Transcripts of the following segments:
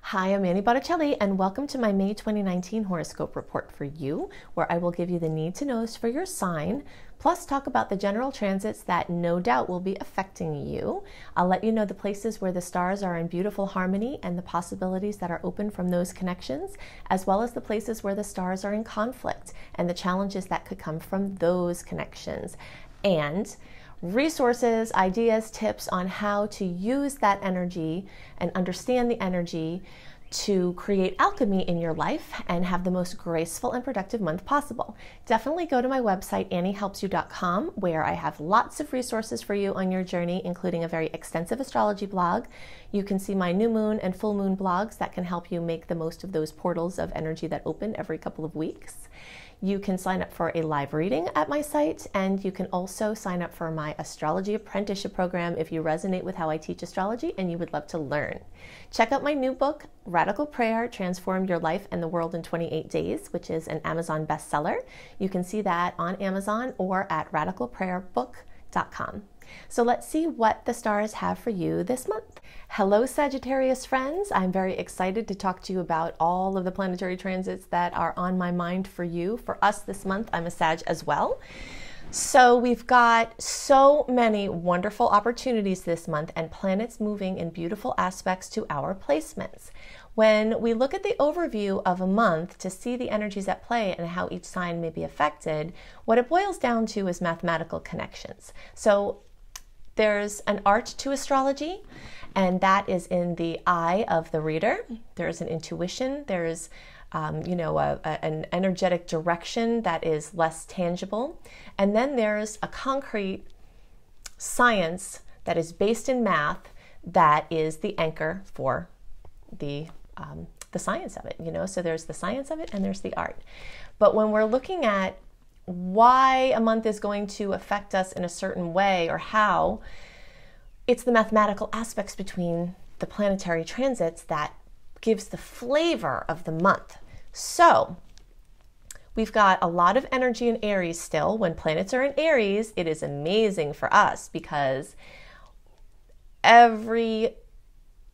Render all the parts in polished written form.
Hi, I'm Annie Botticelli, and welcome to my May 2019 horoscope report for you, where I will give you the need-to-knows for your sign, plus talk about the general transits that no doubt will be affecting you. I'll let you know the places where the stars are in beautiful harmony and the possibilities that are open from those connections, as well as the places where the stars are in conflict and the challenges that could come from those connections. And resources, ideas, tips on how to use that energy and understand the energy to create alchemy in your life and have the most graceful and productive month possible. Definitely go to my website, anniehelpsyou.com, where I have lots of resources for you on your journey, including a very extensive astrology blog. You can see my new moon and full moon blogs that can help you make the most of those portals of energy that open every couple of weeks. You can sign up for a live reading at my site, and you can also sign up for my astrology apprenticeship program if you resonate with how I teach astrology and you would love to learn. Check out my new book, Radical Prayer, Transform Your Life and the World in 28 Days, which is an Amazon bestseller. You can see that on Amazon or at radicalprayerbook.com. So let's see what the stars have for you this month. Hello, Sagittarius friends. I'm very excited to talk to you about all of the planetary transits that are on my mind for you. For us this month, I'm a Sag as well. So we've got so many wonderful opportunities this month and planets moving in beautiful aspects to our placements. When we look at the overview of a month to see the energies at play and how each sign may be affected, what it boils down to is mathematical connections. So there's an art to astrology, and that is in the eye of the reader. There's an intuition. There's an energetic direction that is less tangible. And then there's a concrete science that is based in math that is the anchor for the science of it, So there's the science of it and there's the art. But when we're looking at why a month is going to affect us in a certain way or how, it's the mathematical aspects between the planetary transits that gives the flavor of the month. So we've got a lot of energy in Aries still. When planets are in Aries, it is amazing for us because every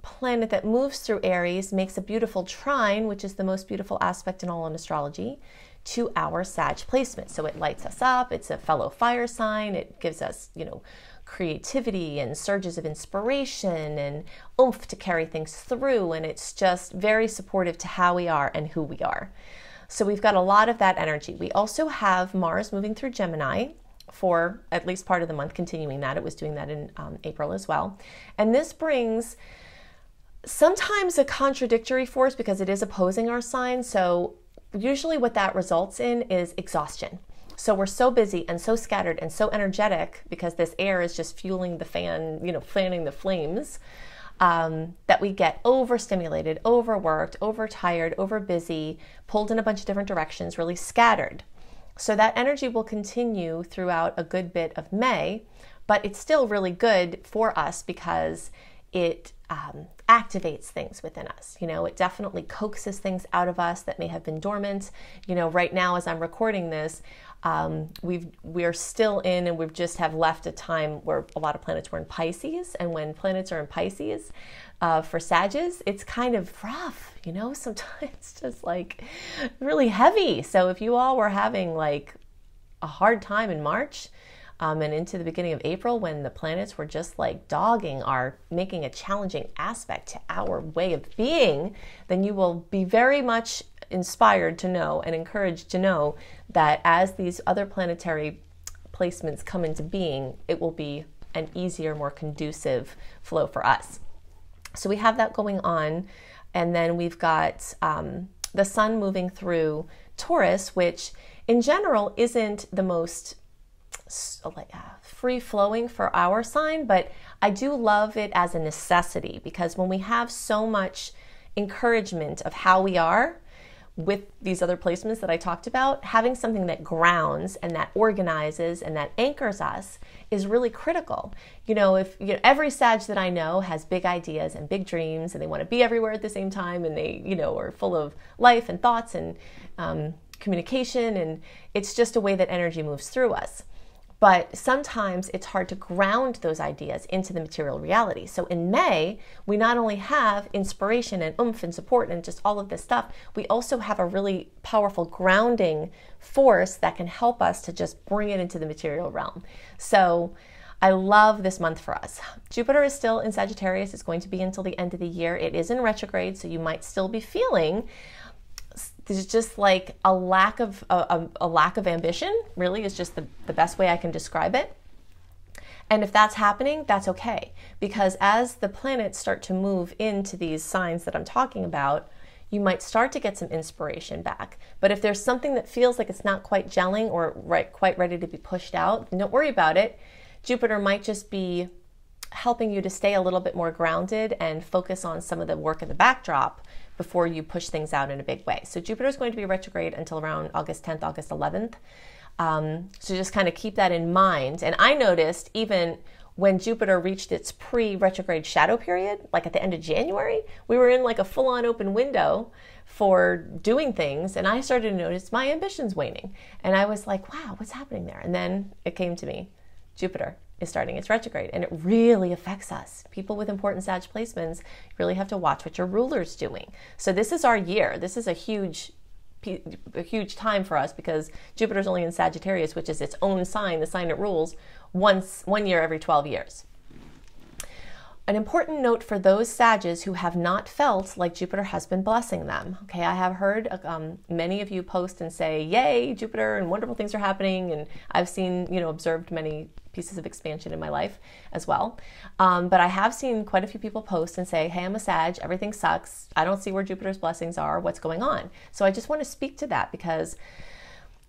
planet that moves through Aries makes a beautiful trine, which is the most beautiful aspect in all in astrology, to our Sag placement. So it lights us up. It's a fellow fire sign. It gives us, creativity and surges of inspiration and oomph to carry things through. And it's just very supportive to how we are and who we are. So we've got a lot of that energy. We also have Mars moving through Gemini for at least part of the month, continuing that. It was doing that in April as well. And this brings sometimes a contradictory force because it is opposing our sign. So usually what that results in is exhaustion. So we're so busy and so scattered and so energetic because this air is just fueling the fan, fanning the flames, that we get overstimulated, overworked, overtired, overbusy, pulled in a bunch of different directions, really scattered. So that energy will continue throughout a good bit of May, but it's still really good for us because it activates things within us. It definitely coaxes things out of us that may have been dormant. Right now as I'm recording this, we're still in and we've just have left a time where a lot of planets were in Pisces. And when planets are in Pisces, for Sages, it's kind of rough, sometimes just like really heavy. So if you all were having like a hard time in March, and into the beginning of April when the planets were just like making a challenging aspect to our way of being, then you will be very much inspired to know and encouraged to know that as these other planetary placements come into being, it will be an easier, more conducive flow for us. So we have that going on. And then we've got the sun moving through Taurus, which in general isn't the most free-flowing for our sign, but I do love it as a necessity because when we have so much encouragement of how we are with these other placements that I talked about, having something that grounds and that organizes and that anchors us is really critical. Every Sag that I know has big ideas and big dreams and they want to be everywhere at the same time and they, are full of life and thoughts and communication, and it's just a way that energy moves through us. But sometimes it's hard to ground those ideas into the material reality. So in May, we not only have inspiration and oomph and support and just all of this stuff, we also have a really powerful grounding force that can help us to just bring it into the material realm. So I love this month for us. Jupiter is still in Sagittarius. It's going to be until the end of the year. It is in retrograde, so you might still be feeling there's just like a lack of ambition, really is just the best way I can describe it. And if that's happening, that's okay. Because as the planets start to move into these signs that I'm talking about, you might start to get some inspiration back. But if there's something that feels like it's not quite gelling or quite ready to be pushed out, don't worry about it. Jupiter might just be helping you to stay a little bit more grounded and focus on some of the work in the backdrop before you push things out in a big way. So Jupiter is going to be retrograde until around August 10th, August 11th. So just kind of keep that in mind. And I noticed even when Jupiter reached its pre-retrograde shadow period, like at the end of January, we were in like a full-on open window for doing things. And I started to notice my ambitions waning. And I was like, wow, what's happening there? And then it came to me, Jupiter is starting its retrograde, and it really affects us. People with important Sag placements really have to watch what your ruler's doing. So this is our year. This is a huge time for us because Jupiter's only in Sagittarius, which is its own sign, the sign it rules, 1 year every 12 years. An important note for those Sages who have not felt like Jupiter has been blessing them. Okay, I have heard many of you post and say, yay, Jupiter, and wonderful things are happening. And I've seen, observed many pieces of expansion in my life as well. But I have seen quite a few people post and say, hey, I'm a Sag, everything sucks. I don't see where Jupiter's blessings are. What's going on? So I just want to speak to that because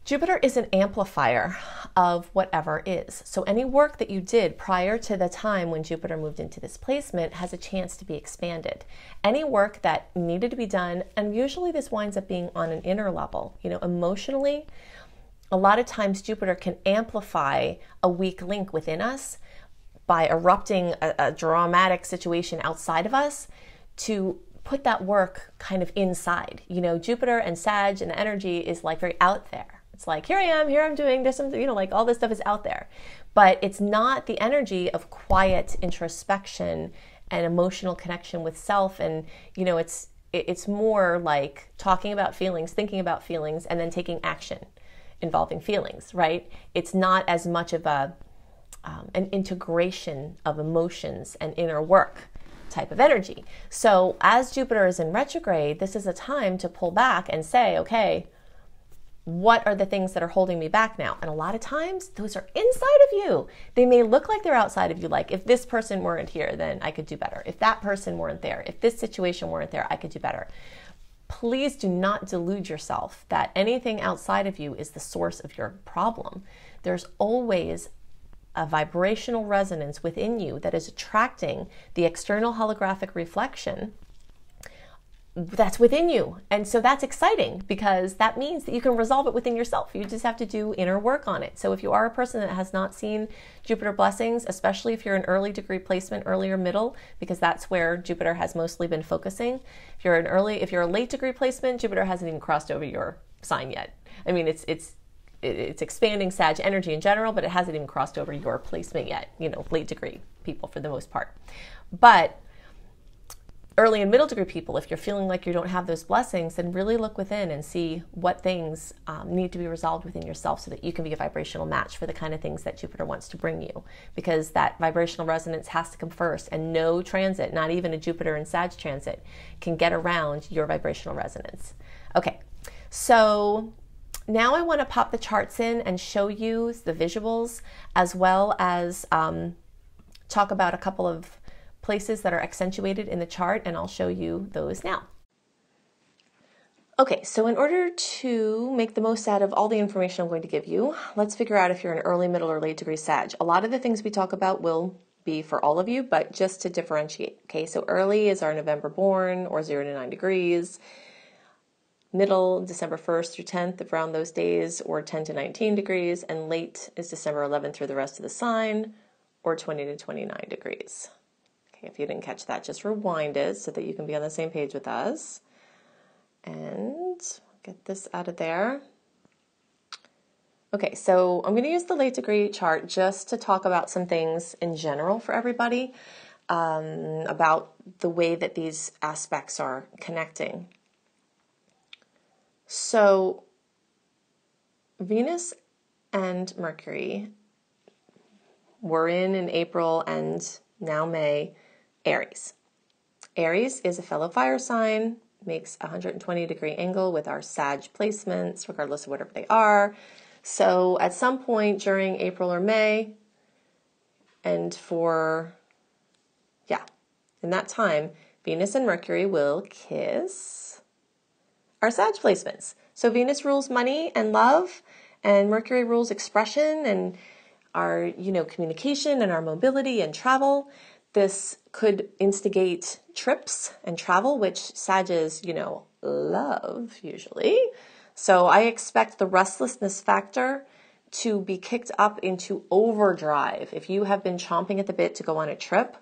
Jupiter is an amplifier of whatever is. So any work that you did prior to the time when Jupiter moved into this placement has a chance to be expanded. Any work that needed to be done, and usually this winds up being on an inner level, emotionally, a lot of times Jupiter can amplify a weak link within us by erupting a dramatic situation outside of us to put that work kind of inside. Jupiter and Sag and the energy is like very out there. It's like, here I am, here I'm doing, there's some, like all this stuff is out there. But it's not the energy of quiet introspection and emotional connection with self. And, it's more like talking about feelings, thinking about feelings, and then taking action involving feelings, right? It's not as much of an integration of emotions and inner work type of energy. So as Jupiter is in retrograde, this is a time to pull back and say, okay, what are the things that are holding me back now? And a lot of times those are inside of you. They may look like they're outside of you. Like if this person weren't here, then I could do better. If that person weren't there, if this situation weren't there, I could do better. Please do not delude yourself that anything outside of you is the source of your problem. There's always a vibrational resonance within you that is attracting the external holographic reflection that's within you. And so that's exciting because that means that you can resolve it within yourself. You just have to do inner work on it. So if you are a person that has not seen Jupiter blessings, especially if you're an early degree placement, early or middle, because that's where Jupiter has mostly been focusing. If you're a late degree placement, Jupiter hasn't even crossed over your sign yet. I mean, it's expanding Sag energy in general, but it hasn't even crossed over your placement yet, late degree people for the most part. But early and middle degree people, if you're feeling like you don't have those blessings, then really look within and see what things need to be resolved within yourself so that you can be a vibrational match for the kind of things that Jupiter wants to bring you. Because that vibrational resonance has to come first, and no transit, not even a Jupiter and Sag transit, can get around your vibrational resonance. Okay, so now I want to pop the charts in and show you the visuals, as well as talk about a couple of places that are accentuated in the chart, and I'll show you those now. Okay, so in order to make the most out of all the information I'm going to give you, let's figure out if you're an early, middle, or late degree Sag. A lot of the things we talk about will be for all of you, but just to differentiate. Okay, so early is our November born, or 0 to 9 degrees. Middle, December 1st through 10th, around those days, or 10 to 19 degrees. And late is December 11th through the rest of the sign, or 20 to 29 degrees. If you didn't catch that, just rewind it so that you can be on the same page with us. And get this out of there. Okay, so I'm going to use the late degree chart just to talk about some things in general for everybody about the way that these aspects are connecting. So Venus and Mercury were in April and now May, Aries. Aries is a fellow fire sign, makes a 120-degree angle with our Sag placements, regardless of whatever they are. So at some point during April or May, and in that time, Venus and Mercury will kiss our Sag placements. So Venus rules money and love, and Mercury rules expression and our, communication and our mobility and travel. This could instigate trips and travel, which Sages, love usually. So I expect the restlessness factor to be kicked up into overdrive. If you have been chomping at the bit to go on a trip,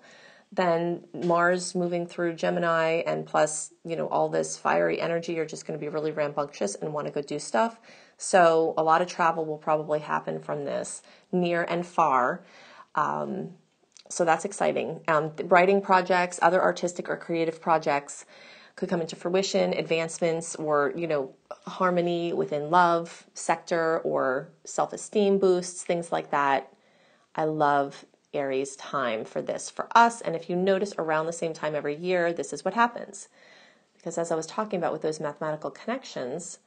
then Mars moving through Gemini and plus, all this fiery energy, you're just going to be really rambunctious and want to go do stuff. So a lot of travel will probably happen from this, near and far. So that's exciting. Writing projects, other artistic or creative projects could come into fruition, advancements or, harmony within love sector or self-esteem boosts, things like that. I love Aries time for this for us. And if you notice around the same time every year, this is what happens. Because as I was talking about with those mathematical connections,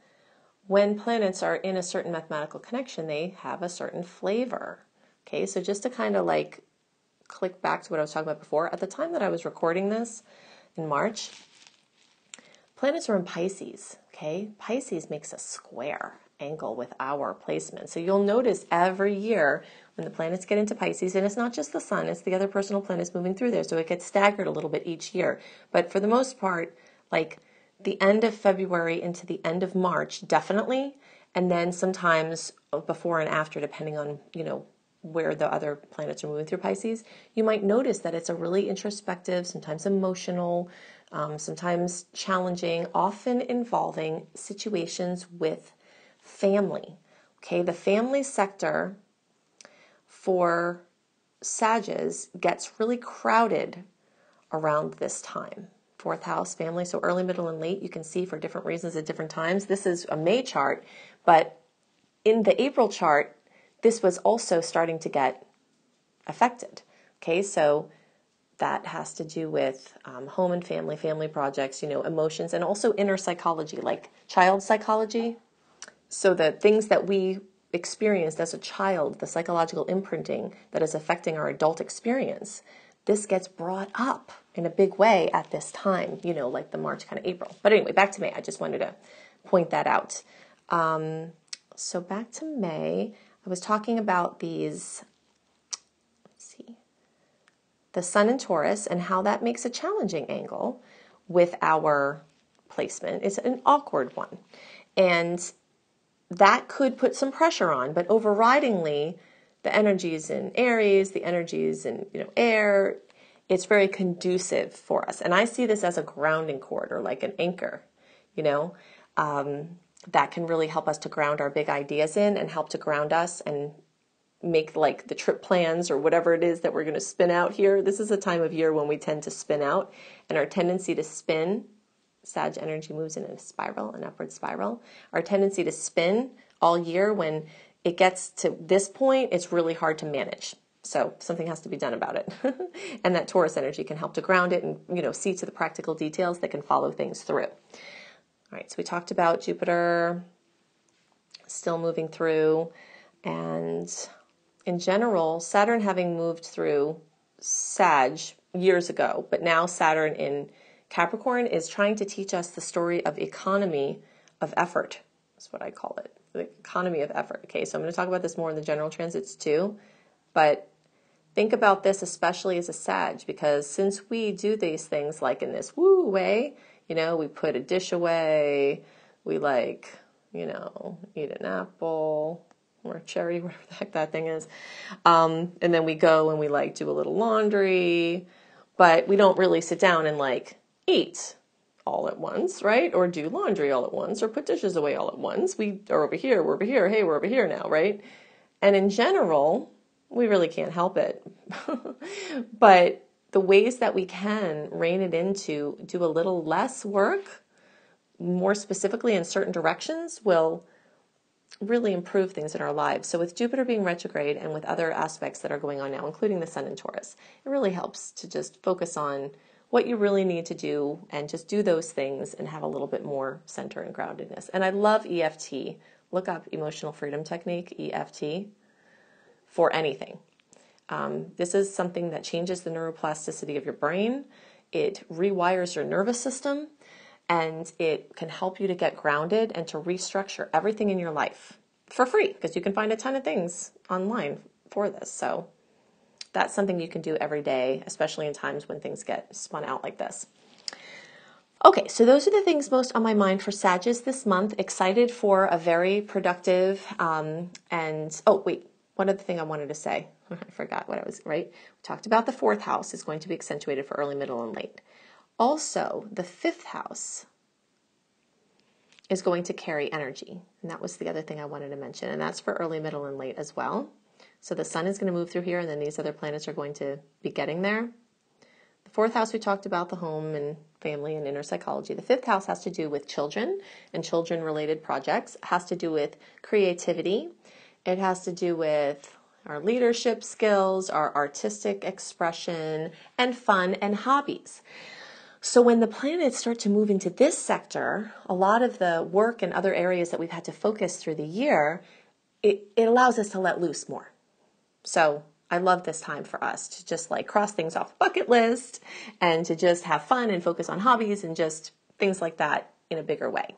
when planets are in a certain mathematical connection, they have a certain flavor. Okay, so just to kind of click back to what I was talking about before, at the time that I was recording this in March, planets are in Pisces. Okay, Pisces makes a square angle with our placement. So you'll notice every year when the planets get into Pisces, and it's not just the sun, it's the other personal planets moving through there, so it gets staggered a little bit each year. But for the most part, the end of February into the end of March, definitely, and then sometimes before and after, depending on, where the other planets are moving through Pisces, you might notice that it's a really introspective, sometimes emotional, sometimes challenging, often involving situations with family. Okay, the family sector for Sages gets really crowded around this time. Fourth house, family, so early, middle, and late, you can see for different reasons at different times. This is a May chart, but in the April chart, this was also starting to get affected. Okay, so that has to do with home and family projects, emotions, and also inner psychology, like child psychology. So the things that we experienced as a child, the psychological imprinting that is affecting our adult experience, this gets brought up in a big way at this time, like the March kind of April. But anyway, back to May. I just wanted to point that out. So back to May, I was talking about these, the Sun in Taurus and how that makes a challenging angle with our placement. It's an awkward one. And that could put some pressure on, but overridingly, the energies in Aries, the energies in air, it's very conducive for us. And I see this as a grounding cord or like an anchor, that can really help us to ground our big ideas in and help to ground us and make the trip plans or whatever it is that we're going to spin out here. This is a time of year when we tend to spin out, and our tendency to spin, Sag energy moves in a spiral, an upward spiral. Our tendency to spin all year, when it gets to this point, it's really hard to manage. So something has to be done about it. And that Taurus energy can help to ground it and, see to the practical details that can follow things through. All right, so we talked about Jupiter still moving through, and in general, Saturn having moved through Sag years ago, but now Saturn in Capricorn is trying to teach us the story of economy of effort. That's what I call it, the economy of effort. Okay, so I'm going to talk about this more in the general transits too, but think about this especially as a Sag, because since we do these things like in this woo way, we put a dish away, we eat an apple or a cherry, whatever the heck that thing is, and then we go and we do a little laundry, but we don't really sit down and eat all at once, right? Or do laundry all at once, or put dishes away all at once. We are over here, we're over here, hey, we're over here now, right? And in general, we really can't help it. But the ways that we can rein it into, do a little less work, more specifically in certain directions, will really improve things in our lives. So with Jupiter being retrograde and with other aspects that are going on now, including the Sun in Taurus, it really helps to just focus on what you really need to do and just do those things and have a little bit more center and groundedness. And I love EFT. Look up Emotional Freedom Technique, EFT, for anything. This is something that changes the neuroplasticity of your brain. It rewires your nervous system, and it can help you to get grounded and to restructure everything in your life for free, because you can find a ton of things online for this. So that's something you can do every day, especially in times when things get spun out like this. Okay, so those are the things most on my mind for Sagittarius this month. Excited for a very productive one other thing I wanted to say. I forgot what I was, right? We talked about the 4th house is going to be accentuated for early, middle, and late. Also, the 5th house is going to carry energy. And that was the other thing I wanted to mention. And that's for early, middle, and late as well. So the sun is going to move through here, and then these other planets are going to be getting there. The 4th house, we talked about the home and family and inner psychology. The 5th house has to do with children and children-related projects. It has to do with creativity. It has to do with our leadership skills, our artistic expression, and fun and hobbies. So when the planets start to move into this sector, a lot of the work and other areas that we've had to focus through the year, it allows us to let loose more. So I love this time for us to just like cross things off the bucket list and to just have fun and focus on hobbies and just things like that in a bigger way.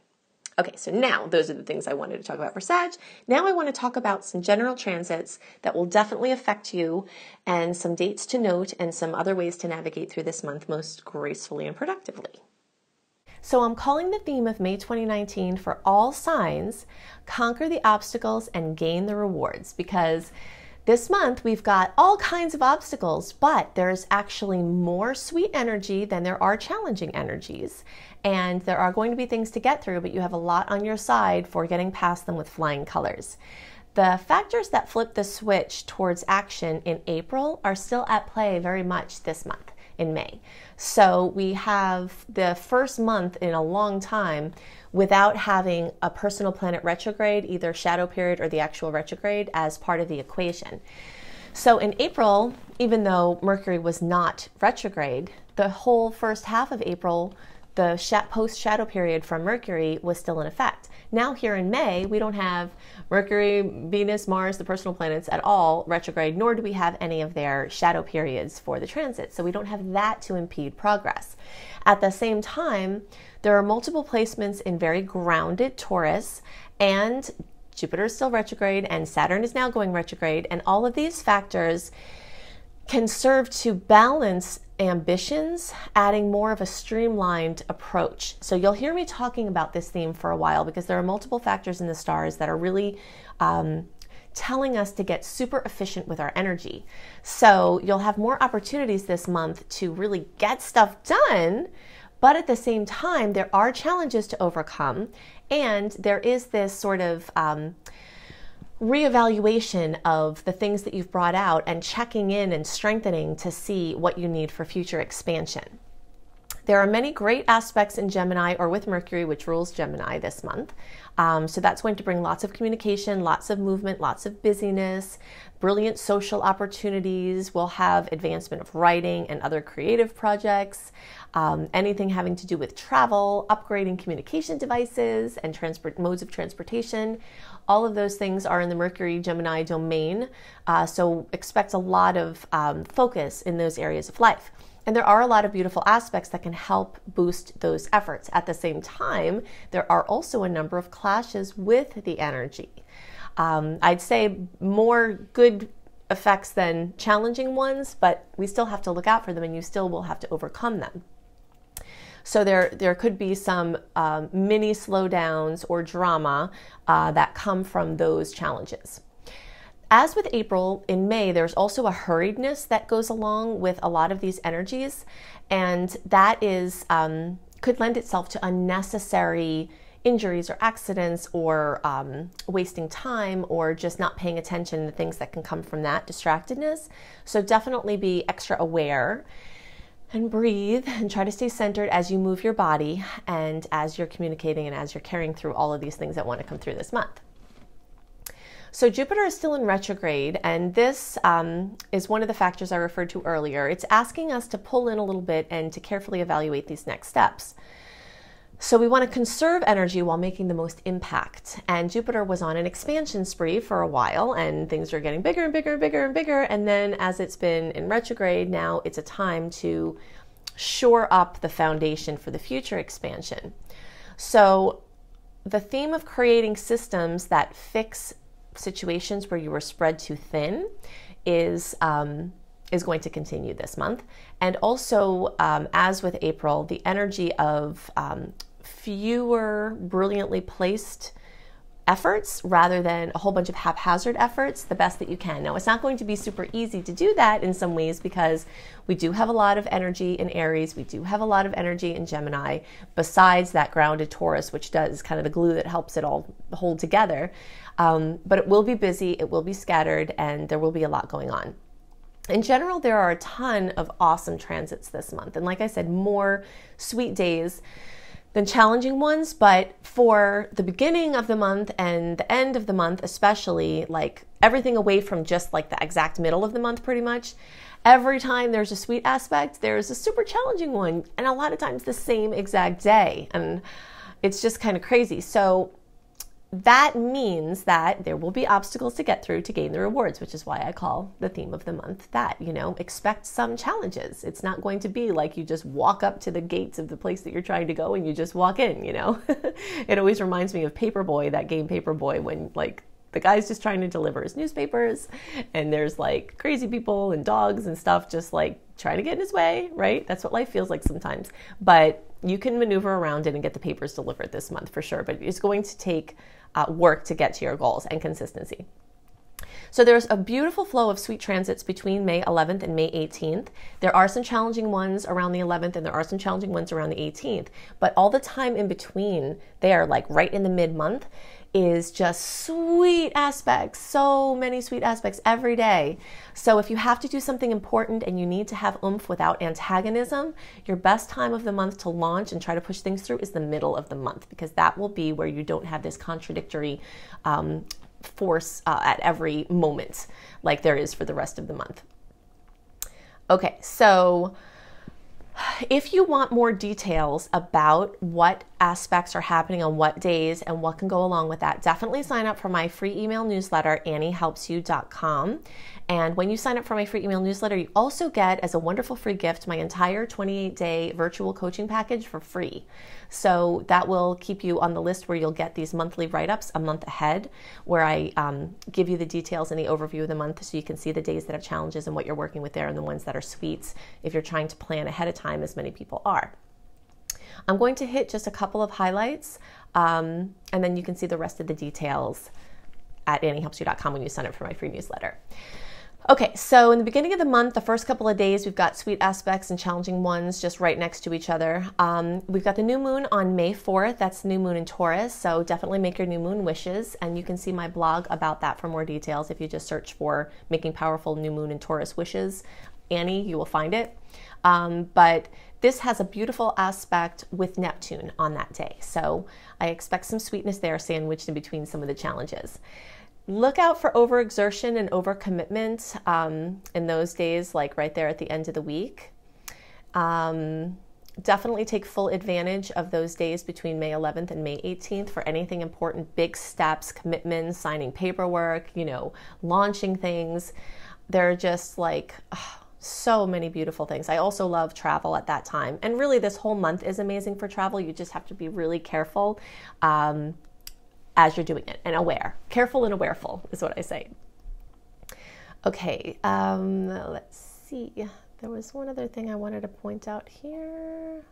Okay, so now those are the things I wanted to talk about for Sag. Now I want to talk about some general transits that will definitely affect you, and some dates to note, and some other ways to navigate through this month most gracefully and productively. So I'm calling the theme of May 2019 for all signs, conquer the obstacles and gain the rewards, because this month we've got all kinds of obstacles, but there's actually more sweet energy than there are challenging energies. And there are going to be things to get through, but you have a lot on your side for getting past them with flying colors. The factors that flip the switch towards action in April are still at play very much this month in May. So we have the first month in a long time without having a personal planet retrograde, either shadow period or the actual retrograde, as part of the equation. So in April, even though Mercury was not retrograde, the whole first half of April, the post-shadow period from Mercury was still in effect. Now here in May, we don't have Mercury, Venus, Mars, the personal planets at all retrograde, nor do we have any of their shadow periods for the transit. So we don't have that to impede progress. At the same time, there are multiple placements in very grounded Taurus, and Jupiter is still retrograde, and Saturn is now going retrograde, and all of these factors can serve to balance ambitions, adding more of a streamlined approach. So you'll hear me talking about this theme for a while, because there are multiple factors in the stars that are really telling us to get super efficient with our energy. So you'll have more opportunities this month to really get stuff done, but at the same time, there are challenges to overcome, and there is this sort of reevaluation of the things that you've brought out and checking in and strengthening to see what you need for future expansion. There are many great aspects in Gemini or with Mercury, which rules Gemini this month. So that's going to bring lots of communication, lots of movement, lots of busyness, brilliant social opportunities. We'll have advancement of writing and other creative projects, anything having to do with travel, upgrading communication devices and modes of transportation. All of those things are in the Mercury Gemini domain. So expect a lot of focus in those areas of life. And there are a lot of beautiful aspects that can help boost those efforts. At the same time, there are also a number of clashes with the energy. I'd say more good effects than challenging ones, but we still have to look out for them, and you still will have to overcome them. So there could be some mini slowdowns or drama that come from those challenges. As with April, in May, there's also a hurriedness that goes along with a lot of these energies, and that is could lend itself to unnecessary injuries or accidents, or wasting time, or just not paying attention to things that can come from that distractedness. So definitely be extra aware and breathe and try to stay centered as you move your body and as you're communicating and as you're carrying through all of these things that want to come through this month. So Jupiter is still in retrograde, and this is one of the factors I referred to earlier. It's asking us to pull in a little bit and to carefully evaluate these next steps. So we want to conserve energy while making the most impact. And Jupiter was on an expansion spree for a while, and things are getting bigger and bigger and bigger and bigger. And then as it's been in retrograde, now it's a time to shore up the foundation for the future expansion. So the theme of creating systems that fix situations where you were spread too thin is going to continue this month. And also, as with April, the energy of fewer brilliantly placed efforts rather than a whole bunch of haphazard efforts, the best that you can. Now, it's not going to be super easy to do that in some ways, because we do have a lot of energy in Aries, we do have a lot of energy in Gemini, besides that grounded Taurus, which is kind of the glue that helps it all hold together. But it will be busy, it will be scattered, and there will be a lot going on. In general, there are a ton of awesome transits this month. And like I said, more sweet days than challenging ones. But for the beginning of the month and the end of the month, especially, like everything away from just like the exact middle of the month, pretty much, every time there's a sweet aspect, there's a super challenging one. And a lot of times the same exact day. And it's just kind of crazy. So that means that there will be obstacles to get through to gain the rewards, which is why I call the theme of the month that, expect some challenges. It's not going to be like you just walk up to the gates of the place that you're trying to go and you just walk in, It always reminds me of Paperboy, that game Paperboy, when like the guy's just trying to deliver his newspapers and there's like crazy people and dogs and stuff just like trying to get in his way, right? That's what life feels like sometimes. But you can maneuver around it and get the papers delivered this month for sure. But it's going to take work to get to your goals and consistency. So there's a beautiful flow of sweet transits between May 11th and May 18th. There are some challenging ones around the 11th and there are some challenging ones around the 18th. But all the time in between, they are like right in the mid-month, is just sweet aspects, so many sweet aspects every day. So if you have to do something important and you need to have oomph without antagonism, your best time of the month to launch and try to push things through is the middle of the month, because that will be where you don't have this contradictory force at every moment like there is for the rest of the month. Okay, so if you want more details about what aspects are happening on what days and what can go along with that, definitely sign up for my free email newsletter, AnnieHelpsYou.com. And when you sign up for my free email newsletter, you also get, as a wonderful free gift, my entire 28-day virtual coaching package for free. So that will keep you on the list where you'll get these monthly write-ups a month ahead, where I give you the details and the overview of the month so you can see the days that have challenges and what you're working with there and the ones that are sweets if you're trying to plan ahead of time, as many people are. I'm going to hit just a couple of highlights, and then you can see the rest of the details at AnnieHelpsYou.com when you sign up for my free newsletter. Okay, so in the beginning of the month, the first couple of days, we've got sweet aspects and challenging ones just right next to each other. We've got the new moon on May 4th. That's the new moon in Taurus, so definitely make your new moon wishes, and you can see my blog about that for more details. If you just search for Making Powerful New Moon in Taurus Wishes, Annie, you will find it. But this has a beautiful aspect with Neptune on that day, so I expect some sweetness there sandwiched in between some of the challenges. Look out for overexertion and overcommitment in those days, like right there at the end of the week. Definitely take full advantage of those days between May 11th and May 18th for anything important, big steps, commitments, signing paperwork, launching things. They're just like so many beautiful things. I also love travel at that time. And really this whole month is amazing for travel. You just have to be really careful as you're doing it, and aware. Careful and awareful is what I say. Okay, let's see. There was one other thing I wanted to point out here.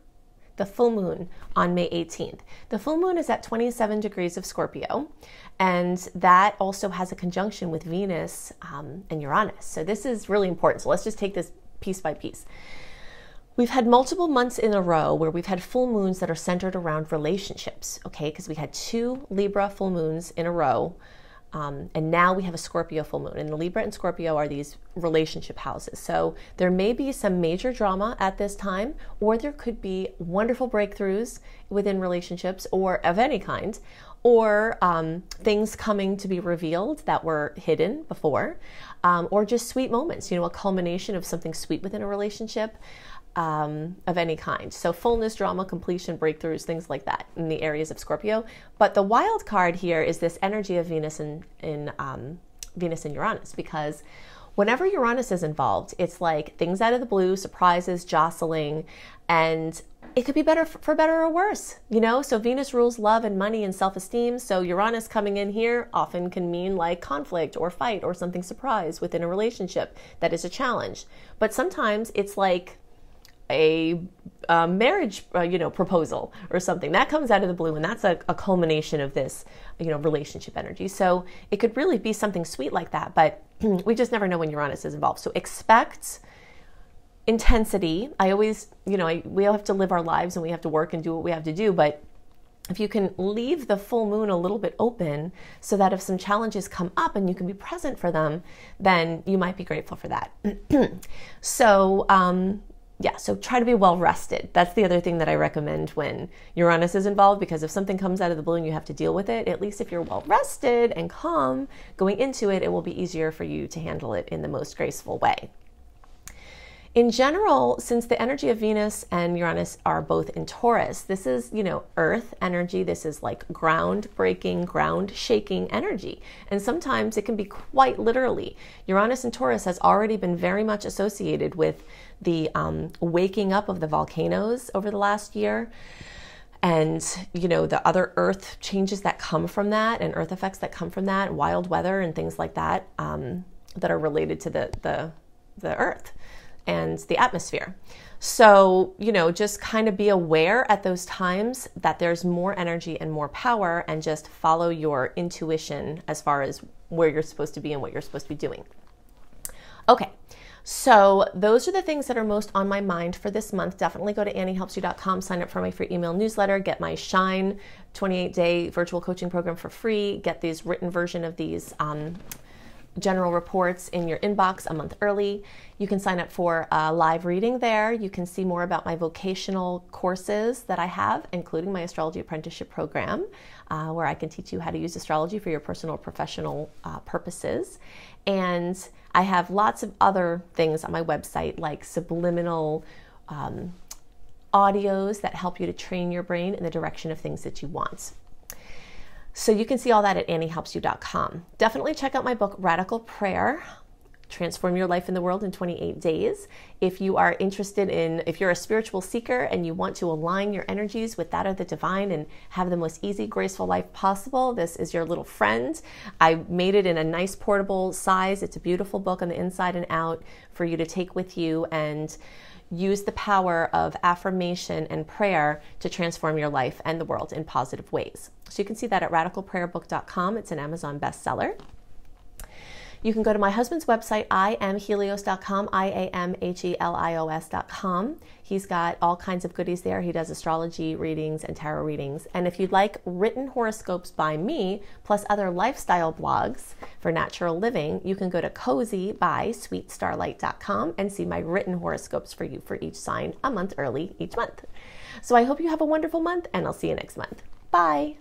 The full moon on May 18th. The full moon is at 27 degrees of Scorpio, and that also has a conjunction with Venus and Uranus. So this is really important. So let's just take this piece by piece. We've had multiple months in a row where we've had full moons that are centered around relationships, okay? Because we had 2 Libra full moons in a row, and now we have a Scorpio full moon. And the Libra and Scorpio are these relationship houses. So there may be some major drama at this time, or there could be wonderful breakthroughs within relationships or of any kind, or things coming to be revealed that were hidden before, or just sweet moments, a culmination of something sweet within a relationship. Of any kind. So fullness, drama, completion, breakthroughs, things like that in the areas of Scorpio. But the wild card here is this energy of Venus in Venus and Uranus, because whenever Uranus is involved, it's like things out of the blue, surprises, jostling, and it could be better for better or worse, So Venus rules love and money and self-esteem. So Uranus coming in here often can mean like conflict or fight or something surprise within a relationship that is a challenge. But sometimes it's like a marriage, proposal or something that comes out of the blue, and that's a culmination of this, relationship energy. So it could really be something sweet like that, but we just never know when Uranus is involved. So expect intensity. I always, we all have to live our lives and we have to work and do what we have to do, but if you can leave the full moon a little bit open so that if some challenges come up and you can be present for them, then you might be grateful for that. So try to be well rested. That's the other thing that I recommend when Uranus is involved, because if something comes out of the blue and you have to deal with it, at least if you're well rested and calm going into it, it will be easier for you to handle it in the most graceful way. In general, since the energy of Venus and Uranus are both in Taurus, this is, earth energy. This is like ground-breaking, ground-shaking energy. And sometimes it can be quite literally. Uranus and Taurus has already been very much associated with the waking up of the volcanoes over the last year. And, the other earth changes that come from that and earth effects that come from that, wild weather and things like that, that are related to the earth and the atmosphere. So, just kind of be aware at those times that there's more energy and more power, and just follow your intuition as far as where you're supposed to be and what you're supposed to be doing. Okay. So those are the things that are most on my mind for this month. Definitely go to AnnieHelpsYou.com, sign up for my free email newsletter, get my Shine 28-day virtual coaching program for free, get these written version of these general reports in your inbox a month early. You can sign up for a live reading there. You can see more about my vocational courses that I have, including my astrology apprenticeship program, where I can teach you how to use astrology for your personal or professional purposes. And I have lots of other things on my website, like subliminal audios that help you to train your brain in the direction of things that you want. So you can see all that at AnnieHelpsYou.com. Definitely check out my book, Radical Prayer, Transform Your Life in the World in 28 Days. If you are interested if you're a spiritual seeker and you want to align your energies with that of the divine and have the most easy, graceful life possible, this is your little friend. I made it in a nice portable size. It's a beautiful book on the inside and out for you to take with you and use the power of affirmation and prayer to transform your life and the world in positive ways. So you can see that at radicalprayerbook.com. It's an Amazon bestseller. You can go to my husband's website, iamhelios.com, iamhelios.com. He's got all kinds of goodies there. He does astrology readings and tarot readings. And if you'd like written horoscopes by me, plus other lifestyle blogs for natural living, you can go to cozybysweetstarlight.com and see my written horoscopes for you for each sign a month early each month. So I hope you have a wonderful month, and I'll see you next month. Bye.